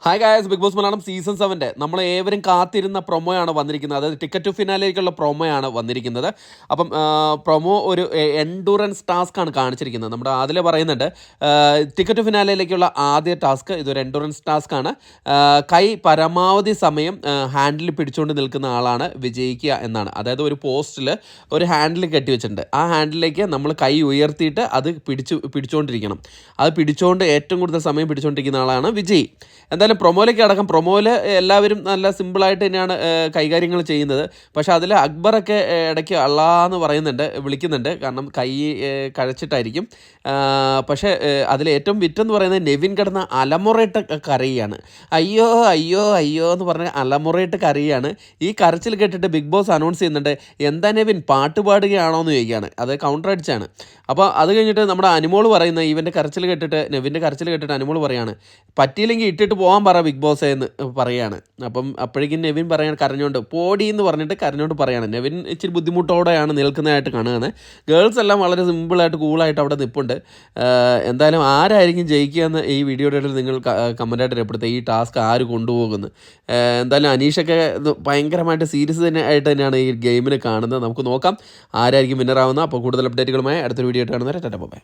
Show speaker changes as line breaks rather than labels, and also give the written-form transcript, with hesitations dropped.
Hi guys, Bigg Boss Malayalam season 7 നമ്മൾ ഏവരും കാത്തിരുന്ന പ്രൊമോയാണ് വന്നിരിക്കുന്നത്. അതായത് ടിക്കറ്റ് ടു ഫിനാലേക്കുള്ള പ്രൊമോയാണ് വന്നിരിക്കുന്നത്. അപ്പം പ്രൊമോ ഒരു എൻഡുറൻസ് ടാസ്ക് ആണ് കാണിച്ചിരിക്കുന്നത്. നമ്മുടെ അതിൽ പറയുന്നുണ്ട് ടിക്കറ്റ് ടു ഫിനാലയിലേക്കുള്ള ആദ്യ ടാസ്ക് ഇതൊരു എൻഡുറൻസ് ടാസ്ക് ആണ്. കൈ പരമാവധി സമയം ഹാൻഡിൽ പിടിച്ചുകൊണ്ട് നിൽക്കുന്ന ആളാണ് വിജയിക്കുക എന്നാണ്. അതായത് ഒരു പോസ്റ്റിൽ ഒരു ഹാൻഡിൽ കെട്ടിവെച്ചിട്ടുണ്ട്. ആ ഹാൻഡിലേക്ക് നമ്മൾ കൈ ഉയർത്തിയിട്ട് അത് പിടിച്ചുകൊണ്ടിരിക്കണം. അത് പിടിച്ചുകൊണ്ട് ഏറ്റവും കൂടുതൽ സമയം പിടിച്ചുകൊണ്ടിരിക്കുന്ന ആളാണ് വിജയി. എന്തായാലും പ്രൊമോയിലേക്ക് അടക്കം പ്രൊമോയിൽ എല്ലാവരും നല്ല സിമ്പിളായിട്ട് തന്നെയാണ് കൈകാര്യങ്ങൾ ചെയ്യുന്നത്. പക്ഷേ അതിൽ അക്ബറൊക്കെ ഇടയ്ക്ക് അള്ളാന്ന് പറയുന്നുണ്ട്, വിളിക്കുന്നുണ്ട്. കാരണം കൈ കഴച്ചിട്ടായിരിക്കും. പക്ഷേ അതിൽ ഏറ്റവും വിറ്റെന്ന് പറയുന്നത് നെവിൻ കിടന്ന അലമുറയിട്ട് കരയുകയാണ്. അയ്യോ അയ്യോ അയ്യോ എന്ന് പറഞ്ഞ് അലമുറയിട്ട് കരയുകയാണ്. ഈ കരച്ചിൽ കേട്ടിട്ട് ബിഗ് ബോസ് അനൗൺസ് ചെയ്യുന്നുണ്ട്, എന്താ നെവിൻ പാട്ട് പാടുകയാണോ എന്ന് ചോദിക്കുകയാണ്. അത് കൗണ്ടർ അടിച്ചാണ്. അപ്പോൾ അത് കഴിഞ്ഞിട്ട് നമ്മുടെ അനുമോൾ പറയുന്ന ഇവൻ്റെ കരച്ചിൽ കേട്ടിട്ട്, നെവിൻ്റെ കരച്ചിൽ കേട്ടിട്ട് അനുമോൾ പറയാണ്, പറ്റിയില്ലെങ്കിൽ ഇട്ടിട്ട് പോകാൻ പറ ബിഗ് ബോസ് എന്ന് പറയുകയാണ്. അപ്പം അപ്പോഴേക്കും നെവിൻ പറയാൻ കരഞ്ഞുകൊണ്ട് പോടി എന്ന് പറഞ്ഞിട്ട് കരഞ്ഞുകൊണ്ട് പറയാണ്. നെവിൻ ഇച്ചിരി ബുദ്ധിമുട്ടോടെയാണ് നിൽക്കുന്നതായിട്ട് കാണുന്നത്. ഗേൾസ് എല്ലാം വളരെ സിമ്പിളായിട്ട് കൂളായിട്ട് അവിടെ നിൽപ്പുണ്ട്. എന്തായാലും ആരായിരിക്കും ജയിക്കുക എന്ന് ഈ വീഡിയോയുടെ ഇടയിൽ നിങ്ങൾ കമൻറ്റായിട്ട് രേഖപ്പെടുത്തുക. ഈ ടാസ്ക് ആര് കൊണ്ടുപോകുന്നു? എന്തായാലും അനീഷൊക്കെ ഭയങ്കരമായിട്ട് സീരിയസ് തന്നെ ആയിട്ട് തന്നെയാണ് ഈ ഗെയിമിൽ കാണുന്നത്. നമുക്ക് നോക്കാം ആരായിരിക്കും വിന്നറാവുന്നത്. അപ്പോൾ കൂടുതൽ അപ്ഡേറ്റുകളുമായി അടുത്തൊരു വീഡിയോ ആയിട്ട് കാണുന്നവരെ ടാറ്റാ ബൈ.